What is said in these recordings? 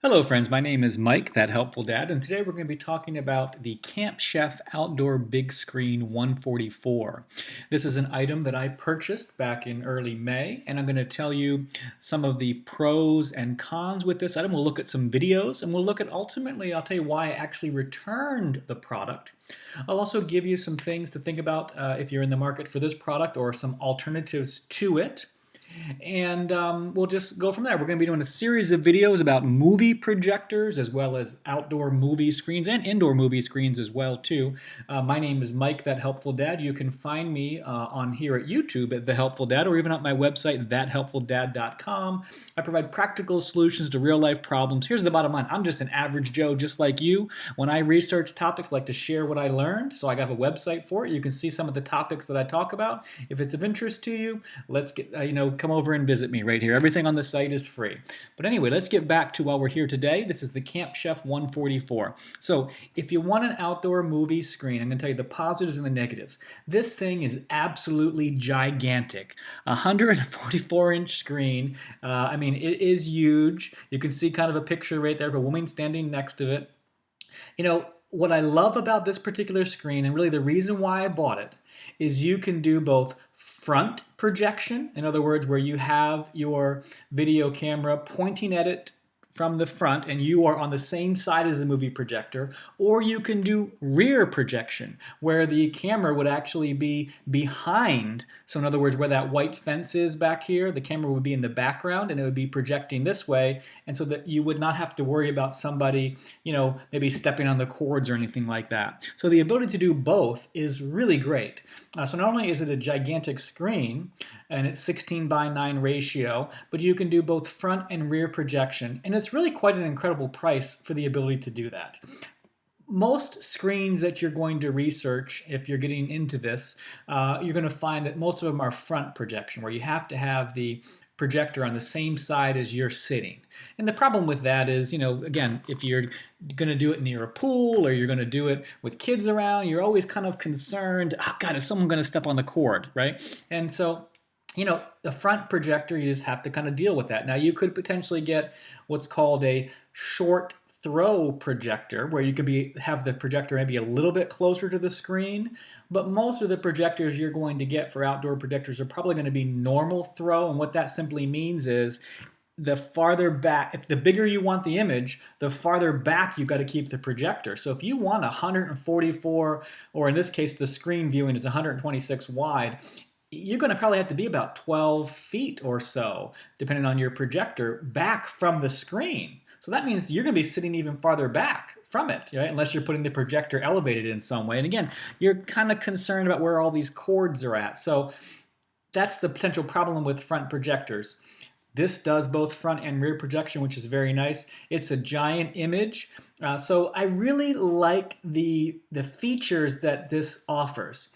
Hello friends, my name is Mike, that helpful dad, and today we're going to be talking about the Camp Chef Outdoor Big Screen 144. This is an item that I purchased back in early May, and I'm going to tell you some of the pros and cons with this item. We'll look at some videos, and we'll look at ultimately, I'll tell you why I actually returned the product. I'll also give you some things to think about if you're in the market for this product or some alternatives to it. And we'll just go from there. We're going to be doing a series of videos about movie projectors as well as outdoor movie screens and indoor movie screens as well too. My name is Mike, that helpful dad. You can find me on here at YouTube at The Helpful Dad, or even at my website TheHelpfulDad.com. I provide practical solutions to real life problems. Here's the bottom line: I'm just an average Joe just like you. When I research topics, I like to share what I learned. So I have a website for it. You can see some of the topics that I talk about. If it's of interest to you, let's get come over and visit me right here. Everything on the site is free. But anyway, let's get back to why we're here today. This is the Camp Chef 144. So if you want an outdoor movie screen, I'm going to tell you the positives and the negatives. This thing is absolutely gigantic. 144-inch screen. I mean, it is huge. You can see kind of a picture right there of a woman standing next to it. What I love about this particular screen, and really the reason why I bought it, is you can do both front projection, in other words, where you have your video camera pointing at it from the front and you are on the same side as the movie projector, or you can do rear projection where the camera would actually be behind. So in other words, where that white fence is back here, the camera would be in the background and it would be projecting this way, and so that you would not have to worry about somebody, maybe stepping on the cords or anything like that. So the ability to do both is really great. So not only is it a gigantic screen and it's 16:9 ratio, but you can do both front and rear projection, and it's really quite an incredible price for the ability to do that. Most screens that you're going to research, if you're getting into this, you're going to find that most of them are front projection, where you have to have the projector on the same side as you're sitting. And the problem with that is, again, if you're going to do it near a pool or you're going to do it with kids around, you're always kind of concerned, oh God, is someone going to step on the cord, right? And so the front projector, you just have to kind of deal with that. Now, you could potentially get what's called a short throw projector, where you could have the projector maybe a little bit closer to the screen, but most of the projectors you're going to get for outdoor projectors are probably going to be normal throw, and what that simply means is the farther back, if the bigger you want the image, the farther back you've got to keep the projector. So if you want 144, or in this case the screen viewing is 126 wide, you're going to probably have to be about 12 feet or so, depending on your projector, back from the screen. So that means you're going to be sitting even farther back from it, right? Unless you're putting the projector elevated in some way. And again, you're kind of concerned about where all these cords are at. So that's the potential problem with front projectors. This does both front and rear projection, which is very nice. It's a giant image. So I really like the features that this offers.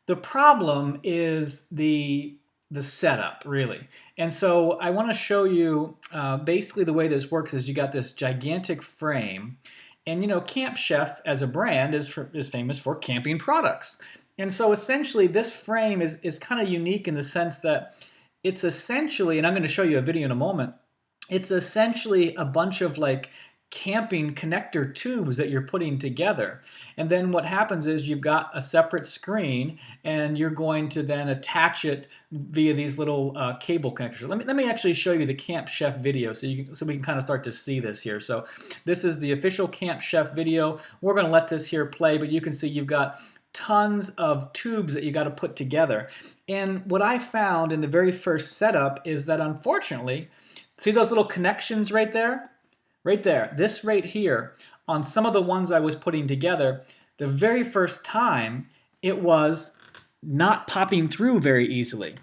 The problem is the setup, really. And so I want to show you basically the way this works is you got this gigantic frame, and Camp Chef as a brand is famous for camping products. And so essentially this frame is kind of unique in the sense that it's essentially, and I'm going to show you a video in a moment, it's essentially a bunch of camping connector tubes that you're putting together. And then what happens is you've got a separate screen and you're going to then attach it via these little cable connectors. Let me actually show you the Camp Chef video so we can kind of start to see this here. So this is the official Camp Chef video. We're going to let this here play, but you can see you've got tons of tubes that you got to put together. And what I found in the very first setup is that, unfortunately, see those little connections right there? Right there, this right here, on some of the ones I was putting together, the very first time, it was not popping through very easily.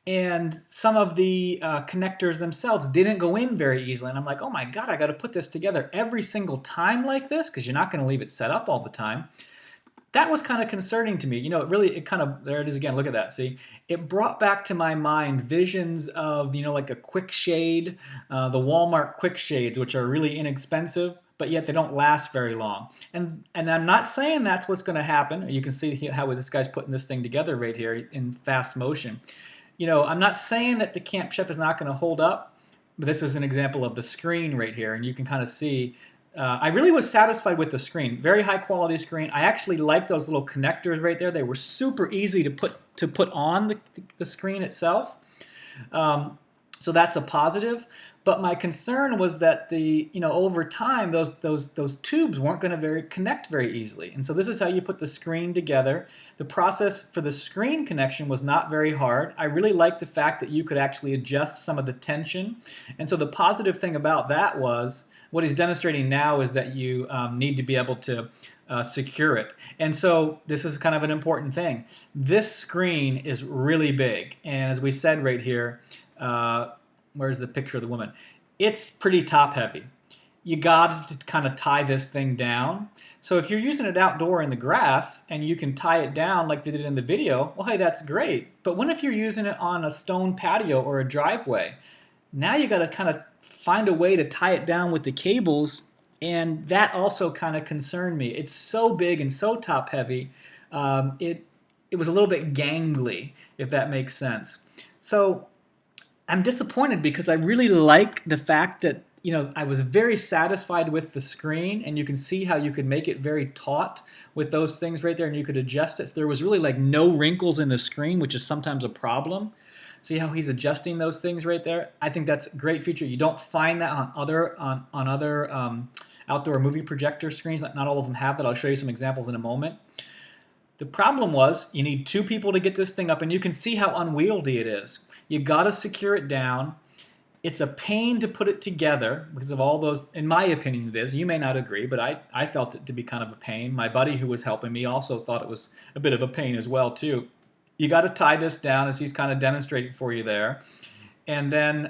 And some of the connectors themselves didn't go in very easily. And I'm like, oh my God, I got to put this together every single time like this, because you're not going to leave it set up all the time. That was kind of concerning to me. There it is again, look at that, see? It brought back to my mind visions of, like a quick shade, the Walmart quick shades, which are really inexpensive, but yet they don't last very long. And I'm not saying that's what's going to happen. You can see how this guy's putting this thing together right here in fast motion. I'm not saying that the Camp Chef is not going to hold up, this is an example of the screen right here, and you can kind of see I really was satisfied with the screen. Very high quality screen. I actually like those little connectors right there. They were super easy to put on the screen itself. Um, so that's a positive. But my concern was that over time those tubes weren't going to connect very easily. And so this is how you put the screen together. The process for the screen connection was not very hard. I really liked the fact that you could actually adjust some of the tension. And so the positive thing about that was what he's demonstrating now is that you need to be able to secure it. And so this is kind of an important thing. This screen is really big. And as we said right here, where's the picture of the woman? It's pretty top heavy. You got to kind of tie this thing down. So if you're using it outdoor in the grass and you can tie it down like they did in the video, well, hey, that's great. But what if you're using it on a stone patio or a driveway? Now you got to kind of find a way to tie it down with the cables, and that also kind of concerned me. It's so big and so top heavy. It was a little bit gangly, if that makes sense. So I'm disappointed because I really like the fact that I was very satisfied with the screen, and you can see how you could make it very taut with those things right there, and you could adjust it. So there was really like no wrinkles in the screen, which is sometimes a problem. See how he's adjusting those things right there? I think that's a great feature. You don't find that on other outdoor movie projector screens. Not all of them have that. I'll show you some examples in a moment. The problem was you need two people to get this thing up, and you can see how unwieldy it is. You got to secure it down. It's a pain to put it together because of all those, in my opinion it is. You may not agree, but I felt it to be kind of a pain. My buddy who was helping me also thought it was a bit of a pain as well too. You got to tie this down as he's kind of demonstrating for you there. And then,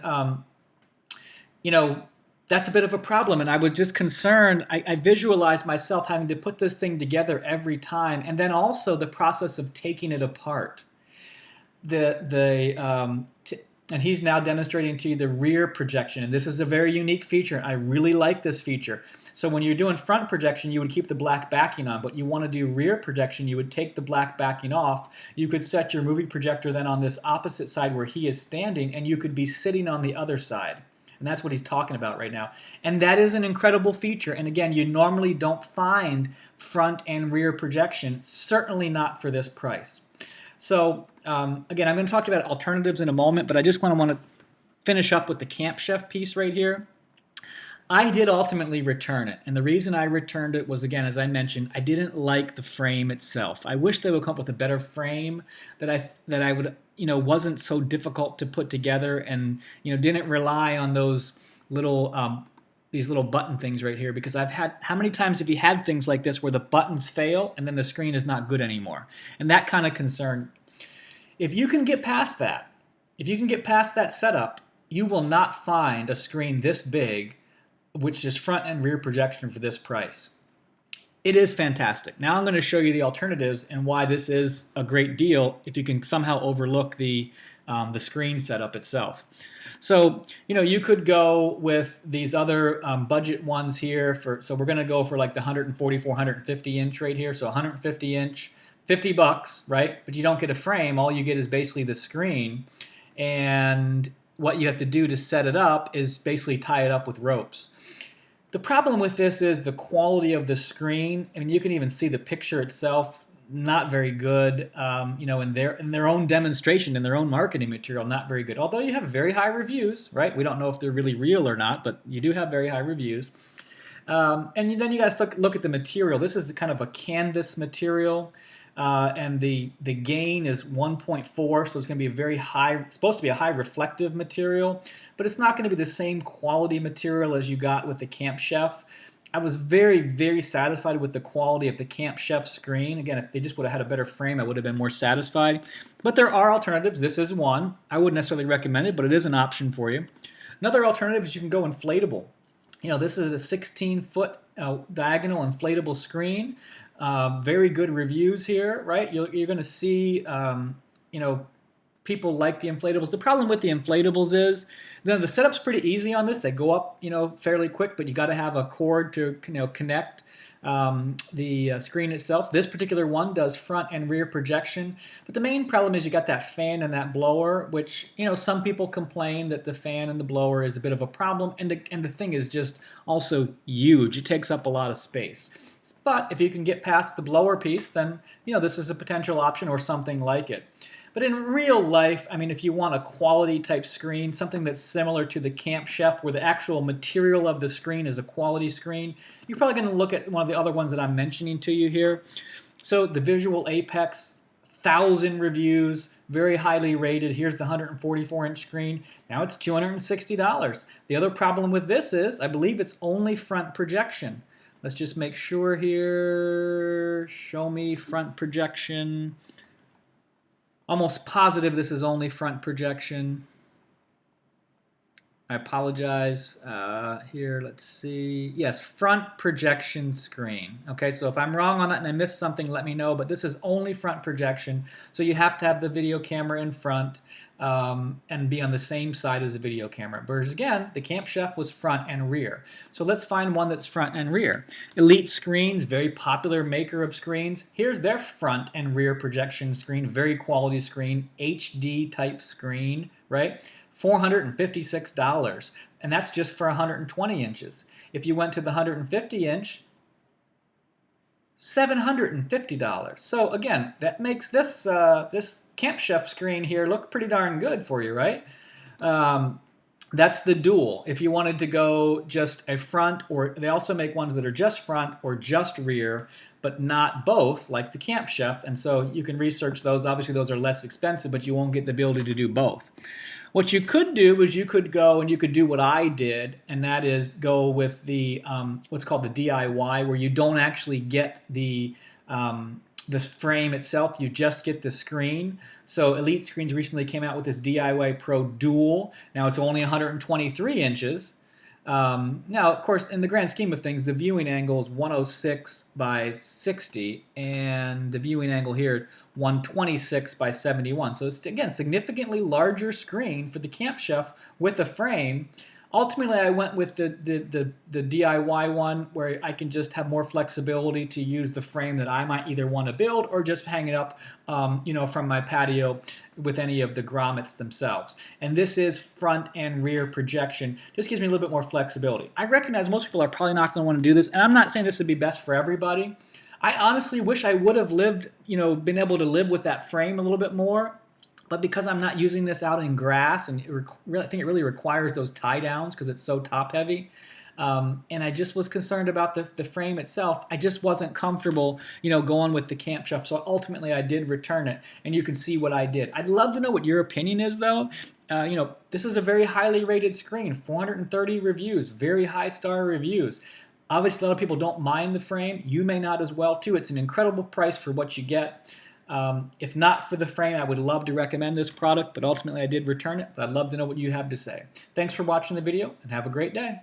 that's a bit of a problem. And I was just concerned. I visualized myself having to put this thing together every time. And then also the process of taking it apart. And he's now demonstrating to you the rear projection. And this is a very unique feature. I really like this feature. So when you're doing front projection, you would keep the black backing on. But you want to do rear projection, you would take the black backing off. You could set your movie projector then on this opposite side where he is standing, and you could be sitting on the other side. And that's what he's talking about right now. And that is an incredible feature. And again, you normally don't find front and rear projection, certainly not for this price. So again, I'm going to talk about alternatives in a moment, but I just want to finish up with the Camp Chef piece right here. I did ultimately return it, and the reason I returned it was, again, as I mentioned, I didn't like the frame itself. I wish they would come up with a better frame that I would wasn't so difficult to put together, and didn't rely on those little these little button things right here, because how many times have you had things like this where the buttons fail and then the screen is not good anymore? And that kind of concern. If you can get past that, setup, you will not find a screen this big, which is front and rear projection for this price. It is fantastic. Now I'm going to show you the alternatives and why this is a great deal if you can somehow overlook the screen setup itself. So, you could go with these other budget ones here. So we're going to go for like the 144, 150 inch right here. So 150 inch, $50, right? But you don't get a frame. All you get is basically the screen. And what you have to do to set it up is basically tie it up with ropes. The problem with this is the quality of the screen. I mean, you can even see the picture itself, not very good. In their own demonstration, in their own marketing material, not very good. Although you have very high reviews, right? We don't know if they're really real or not, but you do have very high reviews. And then you guys look at the material. This is kind of a canvas material. And the gain is 1.4, so it's going to be supposed to be a high reflective material, but it's not going to be the same quality material as you got with the Camp Chef. I was very, very satisfied with the quality of the Camp Chef screen. Again, if they just would have had a better frame, I would have been more satisfied. But there are alternatives. This is one. I wouldn't necessarily recommend it, but it is an option for you. Another alternative is you can go inflatable. This is a 16-foot diagonal inflatable screen. Very good reviews here, right? You're going to see, people like the inflatables. The problem with the inflatables is then the setup's pretty easy on this. They go up, fairly quick, but you got to have a cord to, connect the screen itself. This particular one does front and rear projection, but the main problem is you got that fan and that blower, which some people complain that the fan and the blower is a bit of a problem, and the thing is just also huge. It takes up a lot of space. But if you can get past the blower piece, then this is a potential option or something like it. But in real life, I mean, if you want a quality type screen, something that's similar to the Camp Chef, where the actual material of the screen is a quality screen, you're probably going to look at one of the other ones that I'm mentioning to you here. So the Visual Apex, 1,000 reviews, very highly rated. Here's the 144-inch screen. Now it's $260. The other problem with this is, I believe it's only front projection. Let's just make sure here. Show me front projection. Almost positive this is only front projection. I apologize. Here, let's see. Yes, front projection screen. Okay, so if I'm wrong on that and I missed something, let me know. But this is only front projection, so you have to have the video camera in front and be on the same side as the video camera. Whereas again, the Camp Chef was front and rear. So let's find one that's front and rear. Elite Screens, very popular maker of screens. Here's their front and rear projection screen, very quality screen, HD type screen, right? $456, and that's just for 120 inches. If you went to the 150 inch, $750. So again, that makes this this Camp Chef screen here look pretty darn good for you, right? That's the dual. If you wanted to go just a front, or they also make ones that are just front or just rear, but not both, like the Camp Chef, and so you can research those. Obviously those are less expensive, but you won't get the ability to do both. What you could do is you could go and you could do what I did, and that is go with the what's called the DIY, where you don't actually get the this frame itself, you just get the screen. So Elite Screens recently came out with this DIY Pro Dual. Now it's only 123 inches. Now, of course, in the grand scheme of things, the viewing angle is 106 by 60, and the viewing angle here is 126 by 71. So it's, again, significantly larger screen for the Camp Chef with a frame. Ultimately, I went with the DIY one, where I can just have more flexibility to use the frame that I might either want to build or just hang it up, from my patio with any of the grommets themselves. And this is front and rear projection. Just gives me a little bit more flexibility. I recognize most people are probably not going to want to do this, and I'm not saying this would be best for everybody. I honestly wish I would have been able to live with that frame a little bit more. But because I'm not using this out in grass, and I think it really requires those tie downs because it's so top heavy, and I just was concerned about the frame itself. I just wasn't comfortable, going with the Camp Chef. So ultimately, I did return it, and you can see what I did. I'd love to know what your opinion is, though. This is a very highly rated screen, 430 reviews, very high star reviews. Obviously, a lot of people don't mind the frame. You may not as well, too. It's an incredible price for what you get. If not for the frame, I would love to recommend this product, but ultimately I did return it. But I'd love to know what you have to say. Thanks for watching the video, and have a great day.